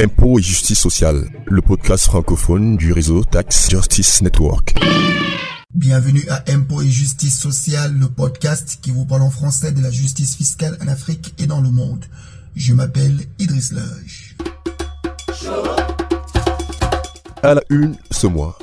Impôts et justice sociale, le podcast francophone du réseau Tax Justice Network. Bienvenue à Impôts et justice sociale, le podcast qui vous parle en français de la justice fiscale en Afrique et dans le monde. Je m'appelle Idriss Lage. À la une ce mois.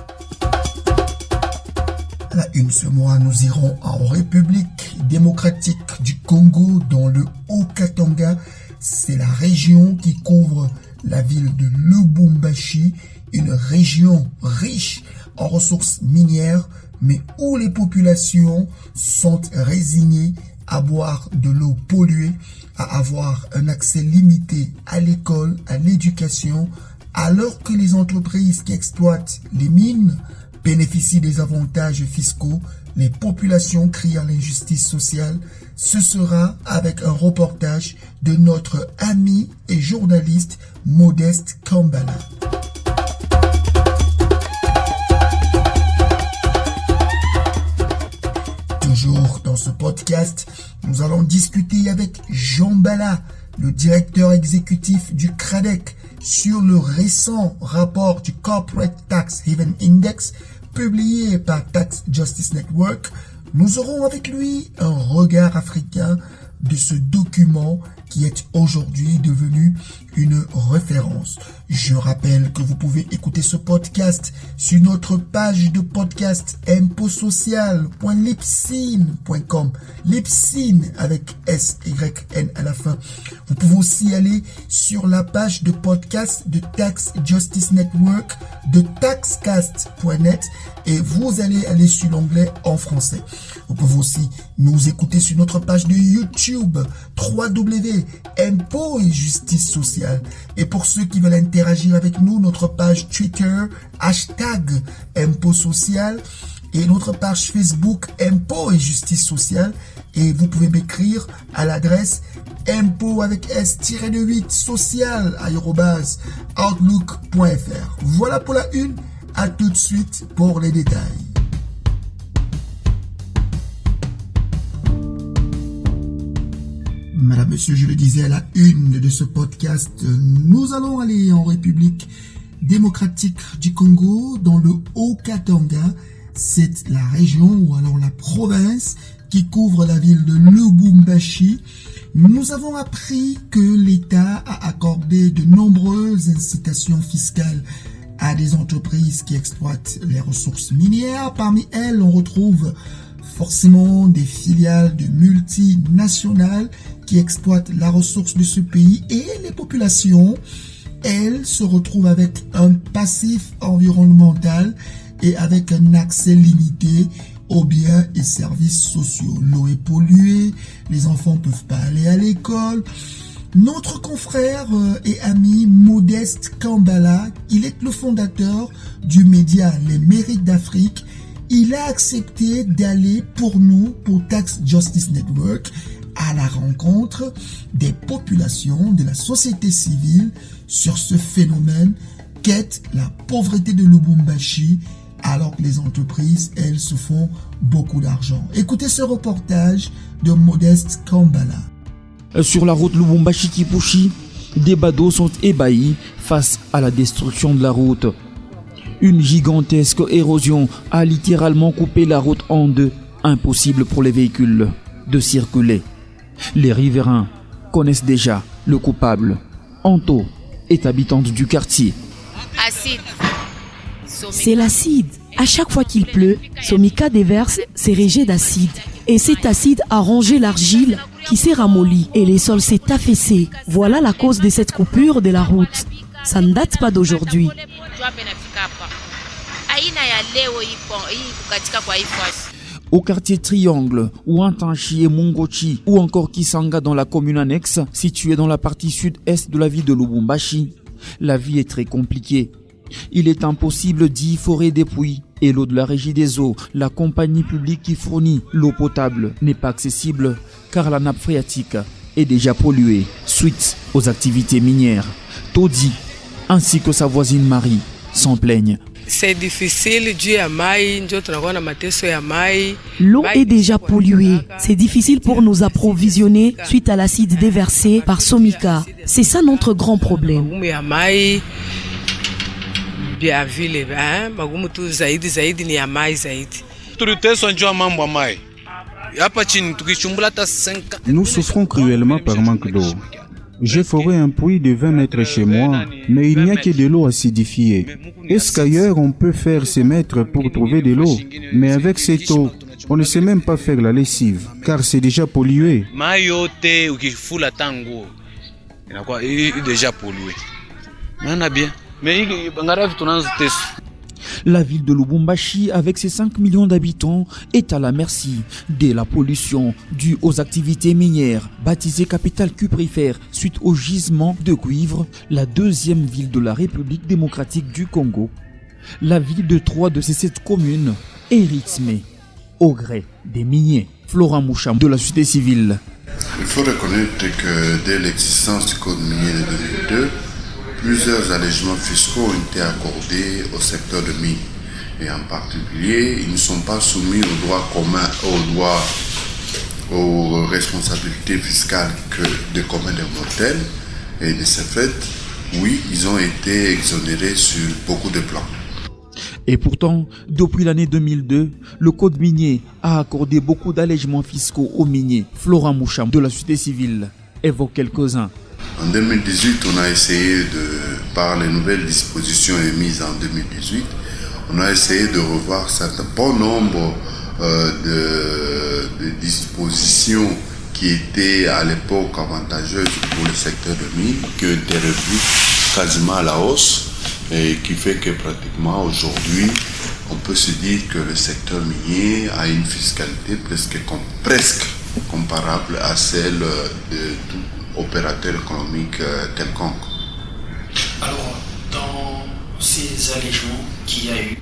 À la une ce mois, nous irons en République démocratique du Congo, dans le Haut-Katanga. C'est la région qui couvre la ville de Lubumbashi, une région riche en ressources minières, mais où les populations sont résignées à boire de l'eau polluée, à avoir un accès limité à l'école, à l'éducation, alors que les entreprises qui exploitent les mines bénéficient des avantages fiscaux. Les populations crient à l'injustice sociale. Ce sera avec un reportage de notre ami et journaliste Modeste Kambala. Toujours dans ce podcast, nous allons discuter avec Jean Bala, le directeur exécutif du CRADEC, sur le récent rapport du Corporate Tax Haven Index publié par Tax Justice Network. Nous aurons avec lui un regard africain de ce document qui est aujourd'hui devenu une référence. Je rappelle que vous pouvez écouter ce podcast sur notre page de podcast impotsocial.libsyn.com, Libsyn avec S-Y-N à la fin. Vous pouvez aussi aller sur la page de podcast de Tax Justice Network de taxcast.net et vous allez aller sur l'onglet en français. Vous pouvez aussi nous écouter sur notre page de YouTube www.impôts et justice sociale. Et pour ceux qui veulent interagir avec nous, notre page Twitter #impôts-social et notre page Facebook Impôts et justice sociale. Et vous pouvez m'écrire à l'adresse impôts avec s-8 social@outlook.fr. Voilà pour la une. À tout de suite pour les détails. Madame, Monsieur, je le disais à la une de ce podcast, nous allons aller en République démocratique du Congo, dans le Haut-Katanga. C'est la région ou alors la province qui couvre la ville de Lubumbashi. Nous avons appris que l'État a accordé de nombreuses incitations fiscales à des entreprises qui exploitent les ressources minières. Parmi elles, on retrouve forcément des filiales de multinationales qui exploitent la ressource de ce pays, et les populations, elles, se retrouvent avec un passif environnemental et avec un accès limité aux biens et services sociaux. L'eau est polluée, les enfants ne peuvent pas aller à l'école. Notre confrère et ami Modeste Kambala, il est le fondateur du média Les Mérites d'Afrique. Il a accepté d'aller pour nous, pour Tax Justice Network, à la rencontre des populations, de la société civile, sur ce phénomène qu'est la pauvreté de Lubumbashi, alors que les entreprises, elles, se font beaucoup d'argent. Écoutez ce reportage de Modeste Kambala. Sur la route Lubumbashi-Kipushi, des badauds sont ébahis face à la destruction de la route. Une gigantesque érosion a littéralement coupé la route en deux, impossible pour les véhicules de circuler. Les riverains connaissent déjà le coupable. Anto est habitante du quartier. C'est l'acide. À chaque fois qu'il pleut, Somika déverse ses rejets d'acide. Et cet acide a rongé l'argile qui s'est ramollie et les sols s'est affaissé. Voilà la cause de cette coupure de la route. Ça ne date pas d'aujourd'hui. Au quartier Triangle, ou Antanchi et Mongochi, ou encore Kisanga dans la commune annexe, située dans la partie sud-est de la ville de Lubumbashi, la vie est très compliquée. Il est impossible d'y forer des puits et l'eau de la régie des eaux, la compagnie publique qui fournit l'eau potable, n'est pas accessible car la nappe phréatique est déjà polluée suite aux activités minières. Todi ainsi que sa voisine Marie s'en plaignent. C'est difficile dû à mai, L'eau est déjà polluée. C'est difficile pour nous approvisionner suite à l'acide déversé par Somika. C'est ça notre grand problème. Nous souffrons cruellement par manque d'eau. J'ai foré un puits de 20 mètres chez moi, mais il n'y a que de l'eau acidifiée. Est-ce qu'ailleurs on peut faire ces mètres pour trouver de l'eau? Mais avec cette eau, on ne sait même pas faire la lessive, car c'est déjà pollué. La ville de Lubumbashi, avec ses 5 millions d'habitants, est à la merci de la pollution due aux activités minières. Baptisée capitale cuprifère suite au gisement de cuivre, la deuxième ville de la République démocratique du Congo, la ville de 3 de ces 7 communes est rythmée au gré des miniers. Florent Moucha de la société civile. Il faut reconnaître que dès l'existence du code minier de 2002, plusieurs allègements fiscaux ont été accordés au secteur de mine. Et en particulier, ils ne sont pas soumis aux droits communs, aux responsabilités fiscales que des communs des mortels. Et de ce fait, oui, ils ont été exonérés sur beaucoup de plans. Et pourtant, depuis l'année 2002, le code minier a accordé beaucoup d'allègements fiscaux aux miniers. Florent Moucha de la société civile évoque quelques-uns. En 2018, on a essayé par les nouvelles dispositions émises en 2018, on a essayé de revoir un bon nombre de dispositions qui étaient à l'époque avantageuses pour le secteur de mine, qui ont été revues quasiment à la hausse, et qui fait que pratiquement aujourd'hui, on peut se dire que le secteur minier a une fiscalité presque comparable à celle de tout opérateur économique quelconque. Alors, dans ces allégements qu'il y a eu,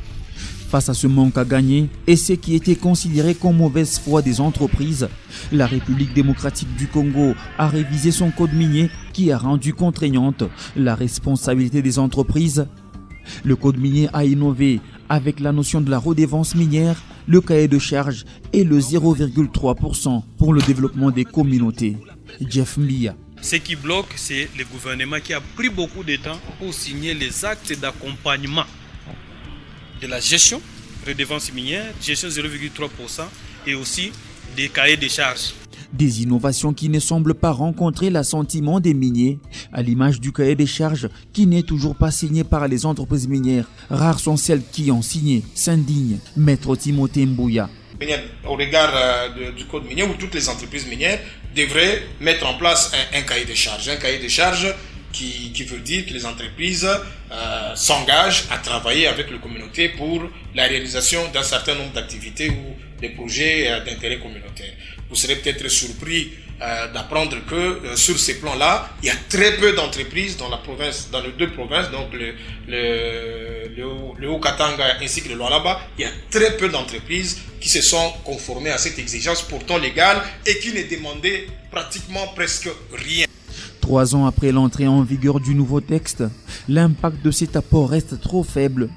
face à ce manque à gagner et ce qui était considéré comme mauvaise foi des entreprises, la République démocratique du Congo a révisé son code minier qui a rendu contraignante la responsabilité des entreprises. Le code minier a innové avec la notion de la redevance minière, le cahier de charges et le 0,3% pour le développement des communautés. Jeff Mbia. Ce qui bloque, c'est le gouvernement qui a pris beaucoup de temps pour signer les actes d'accompagnement de la gestion, redevance minière, gestion 0,3% et aussi des cahiers de charges. Des innovations qui ne semblent pas rencontrer l'assentiment des miniers, à l'image du cahier des charges qui n'est toujours pas signé par les entreprises minières. Rares sont celles qui ont signé, s'indigne Maître Timothée Mbouya. Au regard du code minier, où toutes les entreprises minières devraient mettre en place un cahier de charges. Un cahier de charges qui veut dire que les entreprises s'engagent à travailler avec les communautés pour la réalisation d'un certain nombre d'activités ou des projets d'intérêt communautaire. Vous serez peut-être surpris d'apprendre que sur ces plans-là, il y a très peu d'entreprises dans la province, dans les deux provinces, donc le Haut-Katanga ainsi que le Lualaba, il y a très peu d'entreprises qui se sont conformées à cette exigence pourtant légale et qui ne demandaient pratiquement presque rien. 3 ans après l'entrée en vigueur du nouveau texte, l'impact de cet apport reste trop faible.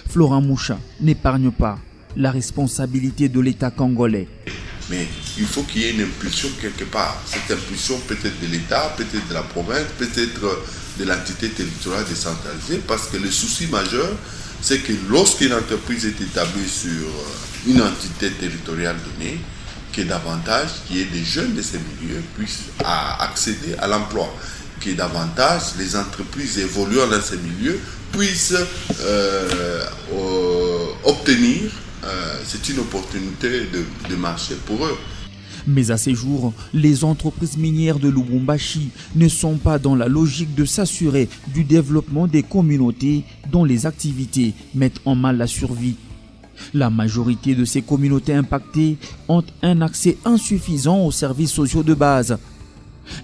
Florent Moucha n'épargne pas la responsabilité de l'État congolais. Mais il faut qu'il y ait une impulsion quelque part. Cette impulsion peut-être de l'État, peut-être de la province, peut-être de l'entité territoriale décentralisée, parce que le souci majeur, c'est que lorsqu'une entreprise est établie sur une entité territoriale donnée, qu'il y ait davantage, qu'il y ait des jeunes de ces milieux puissent accéder à l'emploi, qu'il y ait davantage les entreprises évoluant dans ces milieux puissent obtenir. C'est une opportunité de marché pour eux. Mais à ces jours, les entreprises minières de Lubumbashi ne sont pas dans la logique de s'assurer du développement des communautés dont les activités mettent en mal la survie. La majorité de ces communautés impactées ont un accès insuffisant aux services sociaux de base.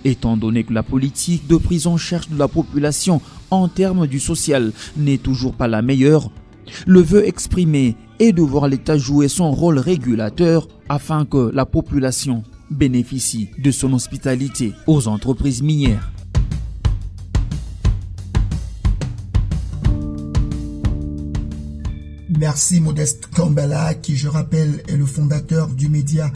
Étant donné que la politique de prise en charge de la population en termes du social n'est toujours pas la meilleure, le vœu exprimé est de voir l'État jouer son rôle régulateur afin que la population bénéficie de son hospitalité aux entreprises minières. Merci Modeste Kambala, qui, je rappelle, est le fondateur du média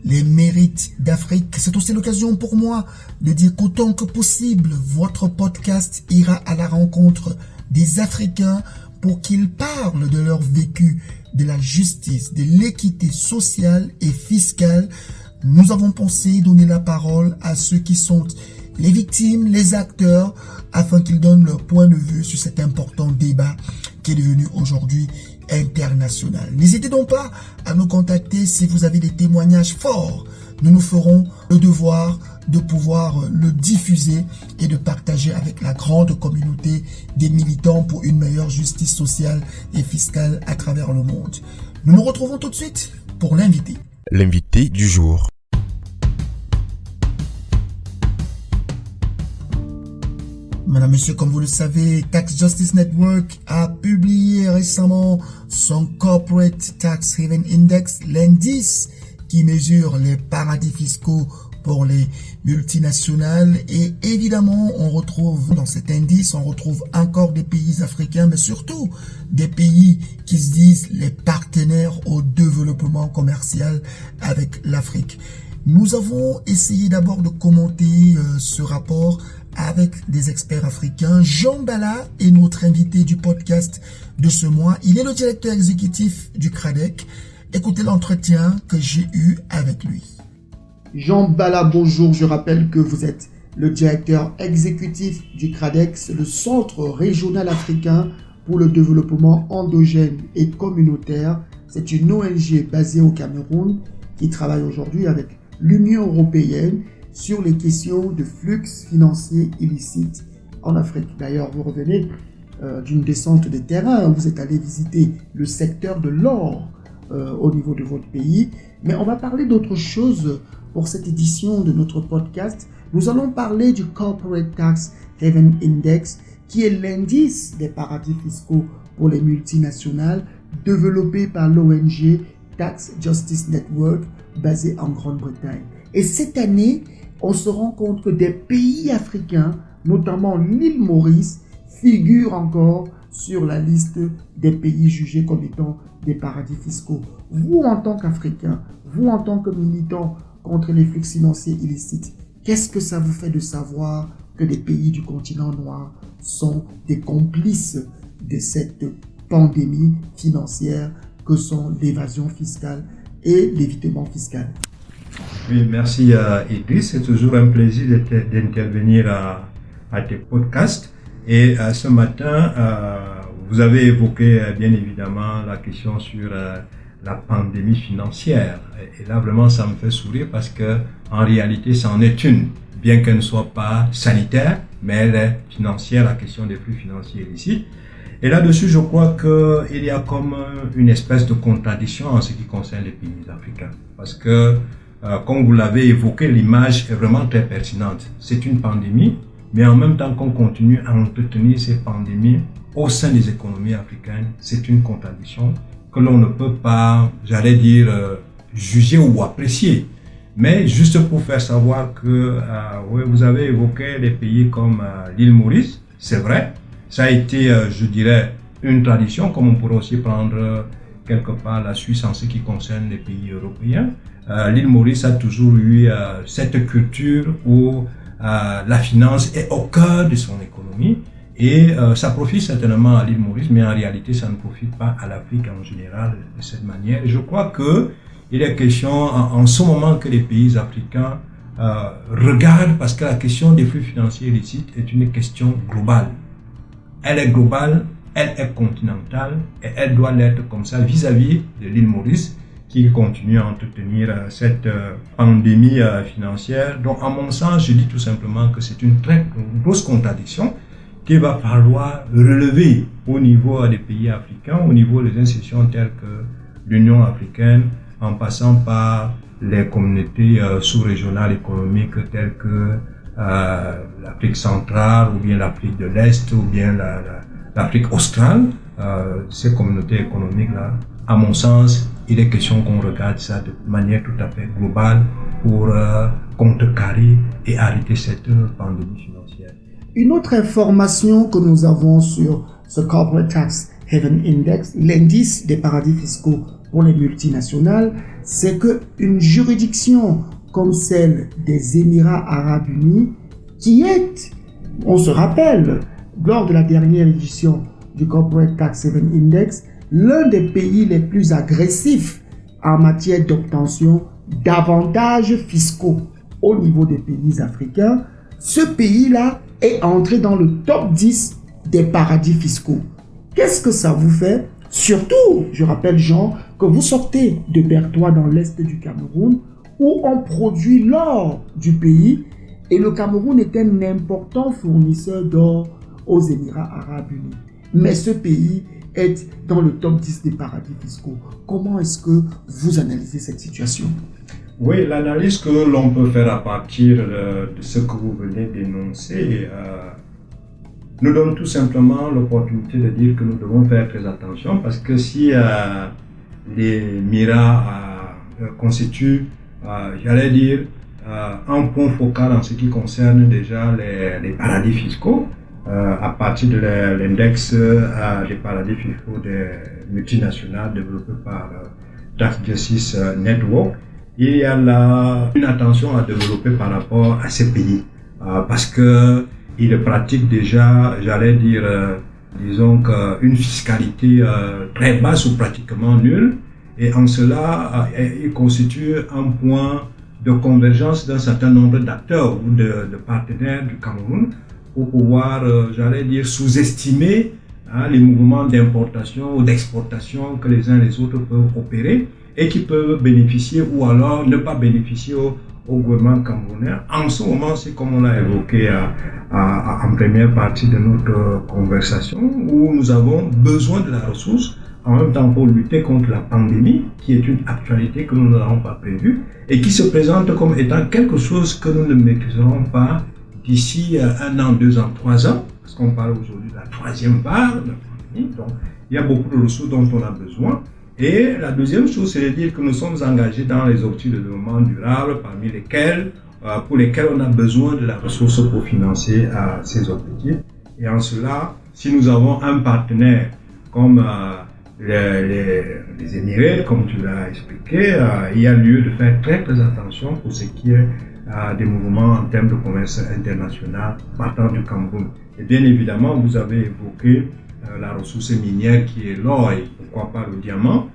Les Mérites d'Afrique. C'est aussi l'occasion pour moi de dire qu'autant que possible, votre podcast ira à la rencontre des Africains pour qu'ils parlent de leur vécu, de la justice, de l'équité sociale et fiscale. Nous avons pensé donner la parole à ceux qui sont les victimes, les acteurs, afin qu'ils donnent leur point de vue sur cet important débat qui est devenu aujourd'hui international. N'hésitez donc pas à nous contacter si vous avez des témoignages forts. Nous nous ferons le devoir de pouvoir le diffuser et de partager avec la grande communauté des militants pour une meilleure justice sociale et fiscale à travers le monde. Nous nous retrouvons tout de suite pour l'invité. L'invité du jour. Madame, Monsieur, comme vous le savez, Tax Justice Network a publié récemment son Corporate Tax Haven Index, l'indice qui mesure les paradis fiscaux pour les multinationales. Et évidemment, on retrouve dans cet indice, on retrouve encore des pays africains, mais surtout des pays qui se disent les partenaires au développement commercial avec l'Afrique. Nous avons essayé d'abord de commenter ce rapport avec des experts africains. Jean Bala est notre invité du podcast de ce mois. Il est le directeur exécutif du CRADEC. Écoutez l'entretien que j'ai eu avec lui. Jean Bala, bonjour. Je rappelle que vous êtes le directeur exécutif du CRADEC, le Centre régional africain pour le développement endogène et communautaire. C'est une ONG basée au Cameroun qui travaille aujourd'hui avec l'Union européenne sur les questions de flux financiers illicites en Afrique. D'ailleurs, vous revenez d'une descente de terrain. Vous êtes allé visiter le secteur de l'or au niveau de votre pays. Mais on va parler d'autre chose pour cette édition de notre podcast. Nous allons parler du Corporate Tax Haven Index, qui est l'indice des paradis fiscaux pour les multinationales développé par l'ONG Tax Justice Network, basée en Grande-Bretagne. Et cette année, on se rend compte que des pays africains, notamment l'île Maurice, figurent encore sur la liste des pays jugés comme étant des paradis fiscaux. Vous, en tant qu'Africain, vous, en tant que militant contre les flux financiers illicites, qu'est-ce que ça vous fait de savoir que des pays du continent noir sont des complices de cette pandémie financière que sont l'évasion fiscale et l'évitement fiscal? Oui, merci Idriss. C'est toujours un plaisir d'intervenir à tes podcasts. Et ce matin, vous avez évoqué bien évidemment la question sur la pandémie financière. Et là, vraiment, ça me fait sourire parce que en réalité, c'en est une. Bien qu'elle ne soit pas sanitaire, mais elle est financière, la question des flux financiers illicites. Et là-dessus, je crois qu'il y a comme une espèce de contradiction en ce qui concerne les pays africains. Parce que comme vous l'avez évoqué, l'image est vraiment très pertinente. C'est une pandémie, mais en même temps qu'on continue à entretenir ces pandémies au sein des économies africaines, c'est une contradiction que l'on ne peut pas, j'allais dire, juger ou apprécier. Mais juste pour faire savoir que oui, vous avez évoqué des pays comme l'île Maurice, c'est vrai. Ça a été, je dirais, une tradition, comme on pourrait aussi prendre quelque part la Suisse en ce qui concerne les pays européens. L'île Maurice a toujours eu cette culture où la finance est au cœur de son économie et ça profite certainement à l'île Maurice, mais en réalité ça ne profite pas à l'Afrique en général de cette manière. Et je crois qu'il est question en ce moment que les pays africains regardent, parce que la question des flux financiers illicites est une question globale. Elle est globale, elle est continentale et elle doit l'être comme ça vis-à-vis de l'île Maurice, qui continue à entretenir cette pandémie financière. Donc, à mon sens, je dis tout simplement que c'est une très grosse contradiction qu'il va falloir relever au niveau des pays africains, au niveau des institutions telles que l'Union africaine, en passant par les communautés sous-régionales économiques telles que l'Afrique centrale, ou bien l'Afrique de l'Est, ou bien l'Afrique australe. Ces communautés économiques-là, à mon sens, il est question qu'on regarde ça de manière tout à fait globale pour contrecarrer et arrêter cette pandémie financière. Une autre information que nous avons sur ce Corporate Tax Haven Index, l'indice des paradis fiscaux pour les multinationales, c'est qu'une juridiction comme celle des Émirats Arabes Unis, qui est, on se rappelle, lors de la dernière édition du Corporate Tax Haven Index, l'un des pays les plus agressifs en matière d'obtention d'avantages fiscaux au niveau des pays africains, ce pays-là est entré dans le top 10 des paradis fiscaux. Qu'est-ce que ça vous fait? Surtout, je rappelle Jean, que vous sortez de Bertois dans l'est du Cameroun, où on produit l'or du pays, et le Cameroun est un important fournisseur d'or aux Émirats Arabes Unis. Mais ce pays est dans le top 10 des paradis fiscaux. Comment est-ce que vous analysez cette situation? Oui, l'analyse que l'on peut faire à partir de ce que vous venez d'énoncer nous donne tout simplement l'opportunité de dire que nous devons faire très attention, parce que si les Émirats constituent, j'allais dire, un point focal en ce qui concerne déjà les paradis fiscaux, à partir de l'index des paradis fiscaux des multinationales développé par Tax Justice Network, il y a là une attention à développer par rapport à ces pays, parce que ils pratiquent déjà, j'allais dire, disons qu'une fiscalité très basse ou pratiquement nulle, et en cela, il constitue un point de convergence d'un certain nombre d'acteurs ou de partenaires du Cameroun pour pouvoir, j'allais dire, sous-estimer les mouvements d'importation ou d'exportation que les uns et les autres peuvent opérer et qui peuvent bénéficier ou alors ne pas bénéficier au gouvernement camerounais. En ce moment, c'est comme on l'a évoqué en première partie de notre conversation, où nous avons besoin de la ressource en même temps pour lutter contre la pandémie, qui est une actualité que nous n'avons pas prévue et qui se présente comme étant quelque chose que nous ne maîtriserons pas d'ici 1 an, 2 ans, 3 ans, parce qu'on parle aujourd'hui de la 3e vague de la pandémie. Donc, il y a beaucoup de ressources dont on a besoin. Et la deuxième chose, c'est de dire que nous sommes engagés dans les objectifs de développement durable, parmi lesquels, pour lesquels on a besoin de la ressource pour financer ces objectifs. Et en cela, si nous avons un partenaire comme les Émirats, comme tu l'as expliqué, il y a lieu de faire très très attention pour ce qui est des mouvements en termes de commerce international partant du Cameroun. Et bien évidemment, vous avez évoqué la ressource minière qui est l'or et pourquoi pas le diamant.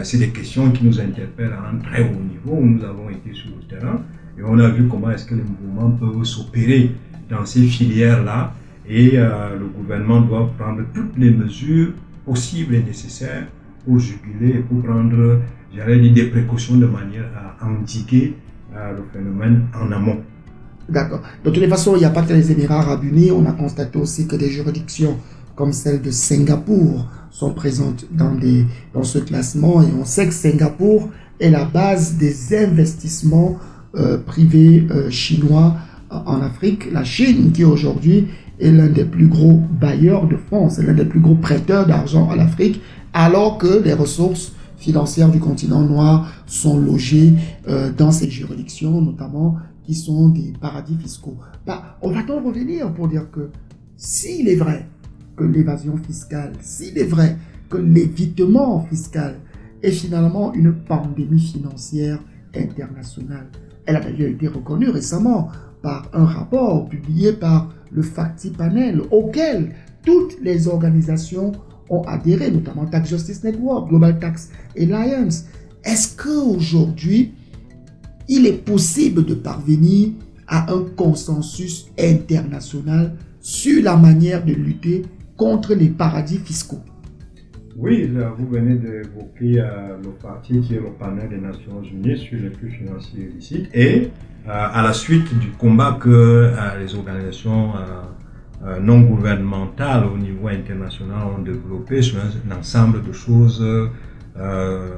C'est des questions qui nous interpellent à un très haut niveau où nous avons été sur le terrain et on a vu comment est-ce que les mouvements peuvent s'opérer dans ces filières-là et le gouvernement doit prendre toutes les mesures possibles et nécessaires pour juguler et pour prendre, j'allais dire, des précautions de manière à endiguer le phénomène en amont. D'accord. De toutes les façons, il n'y a pas que les Émirats Arabes Unis. On a constaté aussi que des juridictions comme celle de Singapour sont présentes dans ce classement. Et on sait que Singapour est la base des investissements privés chinois en Afrique. La Chine, qui aujourd'hui est l'un des plus gros bailleurs de fonds, c'est l'un des plus gros prêteurs d'argent à l'Afrique, alors que les ressources financières du continent noir sont logées dans ces juridictions, notamment qui sont des paradis fiscaux. On va-t-on revenir pour dire que s'il est vrai que l'évasion fiscale, s'il est vrai que l'évitement fiscal est finalement une pandémie financière internationale, elle a d'ailleurs été reconnue récemment par un rapport publié par le FACTI Panel, auquel toutes les organisations ont adhéré, notamment Tax Justice Network, Global Tax Alliance. Est-ce qu'aujourd'hui, il est possible de parvenir à un consensus international sur la manière de lutter contre les paradis fiscaux? Oui, vous venez d'évoquer le parti qui est le panel des Nations Unies sur les flux financiers illicites et à la suite du combat que les organisations non gouvernementales au niveau international ont développé sur un ensemble de choses.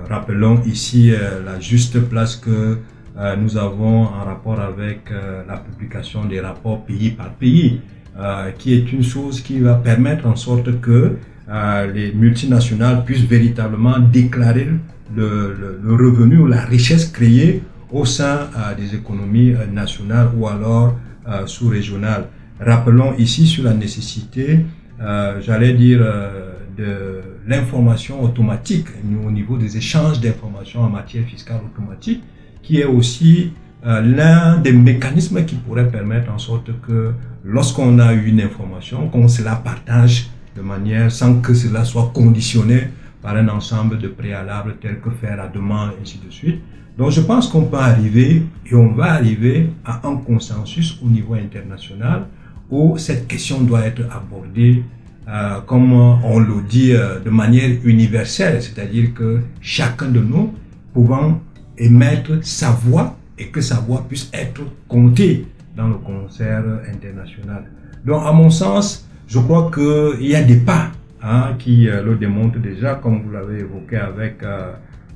Rappelons ici la juste place que nous avons en rapport avec la publication des rapports pays par pays, qui est une chose qui va permettre en sorte que les multinationales puissent véritablement déclarer le revenu ou la richesse créée au sein des économies nationales ou alors sous-régionales. Rappelons ici sur la nécessité, j'allais dire, de l'information automatique au niveau des échanges d'informations en matière fiscale automatique, qui est aussi l'un des mécanismes qui pourrait permettre en sorte que lorsqu'on a une information, qu'on se la partage de manière sans que cela soit conditionné par un ensemble de préalables tels que faire la demande, ainsi de suite. Donc je pense qu'on peut arriver et on va arriver à un consensus au niveau international où cette question doit être abordée comme on le dit de manière universelle, c'est-à-dire que chacun de nous pouvant émettre sa voix et que sa voix puisse être comptée dans le concert international. Donc à mon sens, je crois qu'il y a des pas qui le démontrent déjà, comme vous l'avez évoqué avec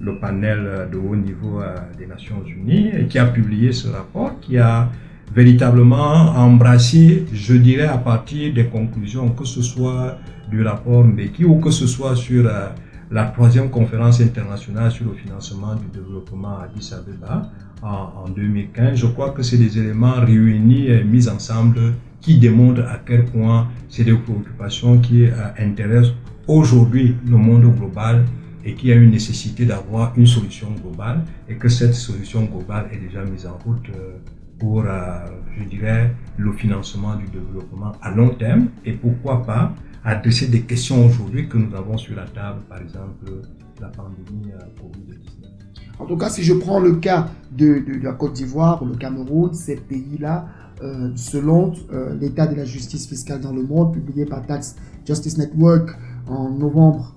le panel de haut niveau des Nations Unies, et qui a publié ce rapport, qui a véritablement embrassé, je dirais, à partir des conclusions, que ce soit du rapport Mbeki ou que ce soit sur la 3e conférence internationale sur le financement du développement à Addis Abeba en 2015. Je crois que c'est des éléments réunis et mis ensemble qui démontrent à quel point c'est des préoccupations qui intéressent aujourd'hui le monde global et qu'il y a une nécessité d'avoir une solution globale et que cette solution globale est déjà mise en route pour, je dirais, le financement du développement à long terme et pourquoi pas adresser des questions aujourd'hui que nous avons sur la table, par exemple la pandémie Covid-19. En tout cas, si je prends le cas de la Côte d'Ivoire ou le Cameroun, ces pays-là, selon l'état de la justice fiscale dans le monde, publié par Tax Justice Network en novembre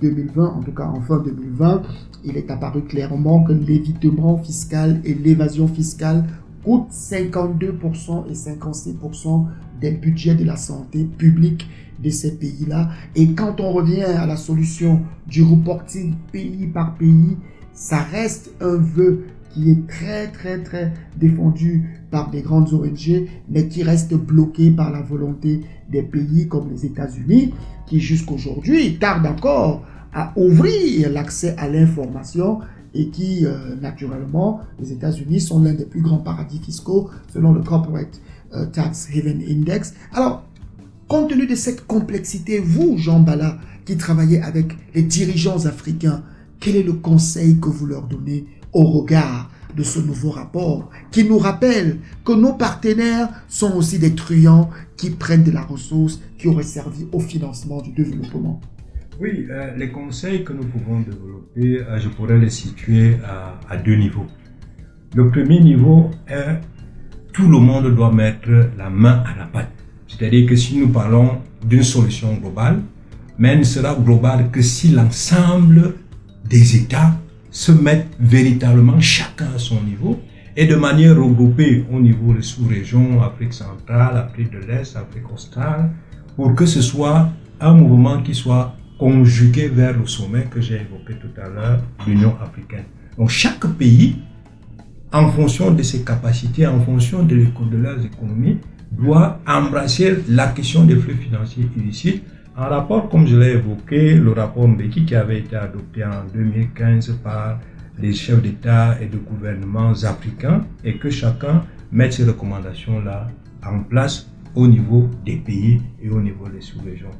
2020, en tout cas en fin 2020, il est apparu clairement que l'évitement fiscal et l'évasion fiscale coûtent 52% et 56% des budgets de la santé publique de ces pays-là. Et quand on revient à la solution du reporting pays par pays, ça reste un vœu qui est très défendu par des grandes ONG, mais qui reste bloqué par la volonté des pays comme les États-Unis, qui jusqu'aujourd'hui tardent encore à ouvrir l'accès à l'information et qui, naturellement, les États-Unis sont l'un des plus grands paradis fiscaux selon le Corporate Tax Haven Index. Alors, compte tenu de cette complexité, vous, Jean Bala, qui travaillez avec les dirigeants africains, quel est le conseil que vous leur donnez au regard de ce nouveau rapport qui nous rappelle que nos partenaires sont aussi des truands qui prennent de la ressource qui aurait servi au financement du développement? Oui, les conseils que nous pouvons développer, je pourrais les situer à 2 niveaux. Le premier niveau est tout le monde doit mettre la main à la pâte. C'est-à-dire que si nous parlons d'une solution globale, mais elle ne sera globale que si l'ensemble des États se mettent véritablement chacun à son niveau et de manière regroupée au niveau des sous-régions, Afrique centrale, Afrique de l'Est, Afrique australe, pour que ce soit un mouvement qui soit conjugué vers le sommet que j'ai évoqué tout à l'heure, l'Union africaine. Donc chaque pays, en fonction de ses capacités, en fonction de leurs économies, doit embrasser la question des flux financiers illicites. Un rapport, comme je l'ai évoqué, le rapport Mbeki qui avait été adopté en 2015 par les chefs d'État et de gouvernements africains et que chacun mette ces recommandations-là en place au niveau des pays et au niveau des sous-régions.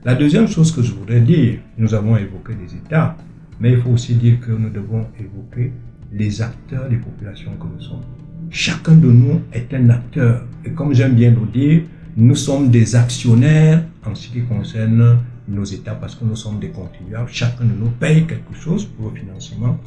La deuxième chose que je voudrais dire, nous avons évoqué les États, mais il faut aussi dire que nous devons évoquer les acteurs des populations que nous sommes. Chacun de nous est un acteur et comme j'aime bien le dire, nous sommes des actionnaires en ce qui concerne nos États parce que nous sommes des contribuables. Chacun de nous paye quelque chose pour le financement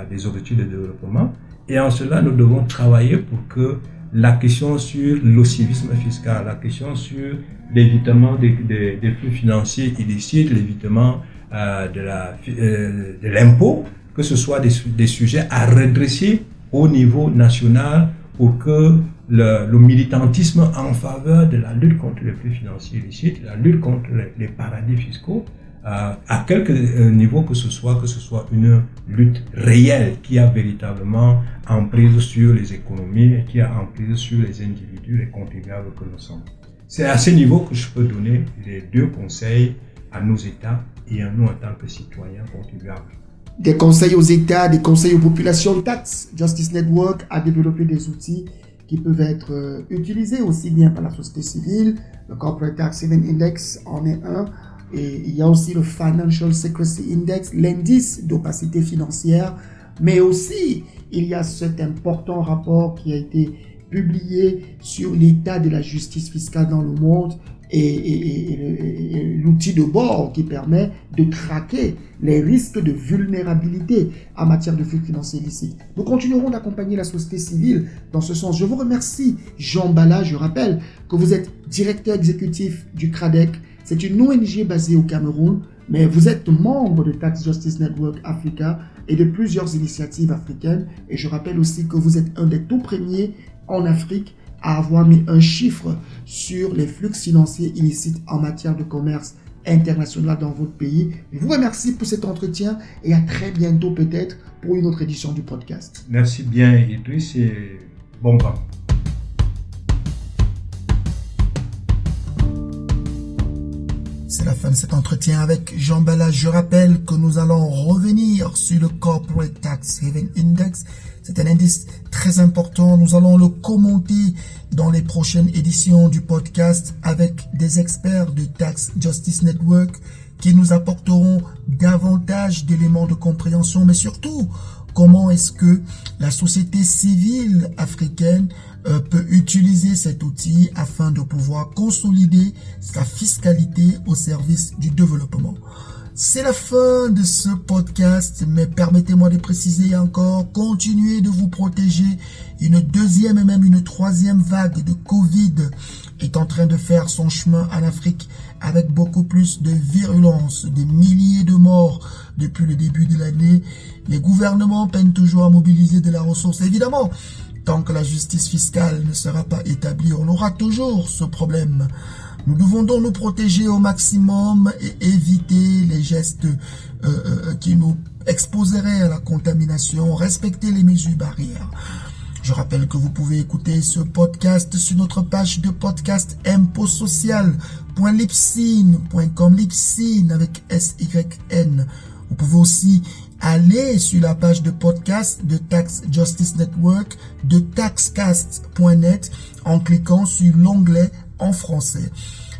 des objectifs de développement. Et en cela, nous devons travailler pour que la question sur le civisme fiscal, la question sur l'évitement des flux financiers illicites, l'évitement de l'impôt, que ce soit des sujets à redresser au niveau national pour que le militantisme en faveur de la lutte contre les flux financiers illicites, la lutte contre les paradis fiscaux, à quelque niveau que ce soit une lutte réelle qui a véritablement emprise sur les économies, qui a emprise sur les individus, les contribuables que nous sommes. C'est à ce niveau que je peux donner les 2 conseils à nos États et à nous en tant que citoyens contribuables. Des conseils aux États, des conseils aux populations. Tax Justice Network a développé des outils qui peuvent être utilisés aussi bien par la société civile. Le Corporate Tax Haven Index en est un. Et il y a aussi le Financial Secrecy Index, l'indice d'opacité financière, mais aussi il y a cet important rapport qui a été publié sur l'état de la justice fiscale dans le monde et l'outil de bord qui permet de traquer les risques de vulnérabilité en matière de flux financiers illicites. Nous continuerons d'accompagner la société civile dans ce sens. Je vous remercie, Jean Bala. Je rappelle que vous êtes directeur exécutif du CRADEC. C'est une ONG basée au Cameroun, mais vous êtes membre de Tax Justice Network Africa et de plusieurs initiatives africaines. Et je rappelle aussi que vous êtes un des tout premiers en Afrique à avoir mis un chiffre sur les flux financiers illicites en matière de commerce international dans votre pays. Je vous remercie pour cet entretien et à très bientôt peut-être pour une autre édition du podcast. Merci bien Idriss et bon vent. C'est la fin de cet entretien avec Jean Bala. Je rappelle que nous allons revenir sur le Corporate Tax Haven Index. C'est un indice très important. Nous allons le commenter dans les prochaines éditions du podcast avec des experts de Tax Justice Network qui nous apporteront davantage d'éléments de compréhension, mais surtout comment est-ce que la société civile africaine peut utiliser cet outil afin de pouvoir consolider sa fiscalité au service du développement. C'est la fin de ce podcast, mais permettez-moi de préciser encore, continuez de vous protéger. Une deuxième et même une troisième vague de Covid est en train de faire son chemin en Afrique avec beaucoup plus de virulence, des milliers de morts depuis le début de l'année. Les gouvernements peinent toujours à mobiliser de la ressource. Évidemment, tant que la justice fiscale ne sera pas établie, on aura toujours ce problème. Nous devons donc nous protéger au maximum et éviter les gestes qui nous exposeraient à la contamination, respecter les mesures barrières. Je rappelle que vous pouvez écouter ce podcast sur notre page de podcast impotsocial.libsyn.com, Libsyn avec SYN. Vous pouvez aussi aller sur la page de podcast de Tax Justice Network de taxcast.net en cliquant sur l'onglet en français.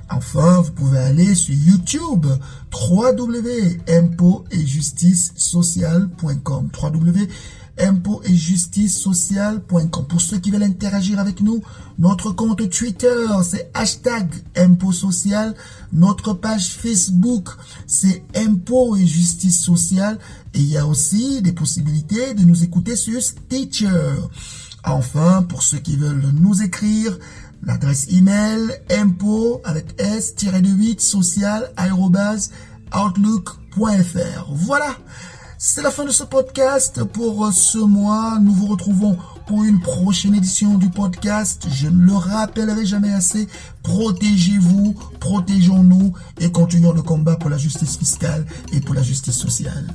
Enfin, vous pouvez aller sur YouTube, www.impotetjusticesocial.com, www.impotetjusticesocial.com. Pour ceux qui veulent interagir avec nous, notre compte Twitter, c'est #impotsocial. Notre page Facebook, c'est Impôt et Justice Sociale. Et il y a aussi des possibilités de nous écouter sur Stitcher. Enfin, pour ceux qui veulent nous écrire, l'adresse email impôt avec s-8 social@outlook.fr. Voilà, c'est la fin de ce podcast pour ce mois. Nous vous retrouvons pour une prochaine édition du podcast. Je ne le rappellerai jamais assez. Protégez-vous, protégeons-nous et continuons le combat pour la justice fiscale et pour la justice sociale.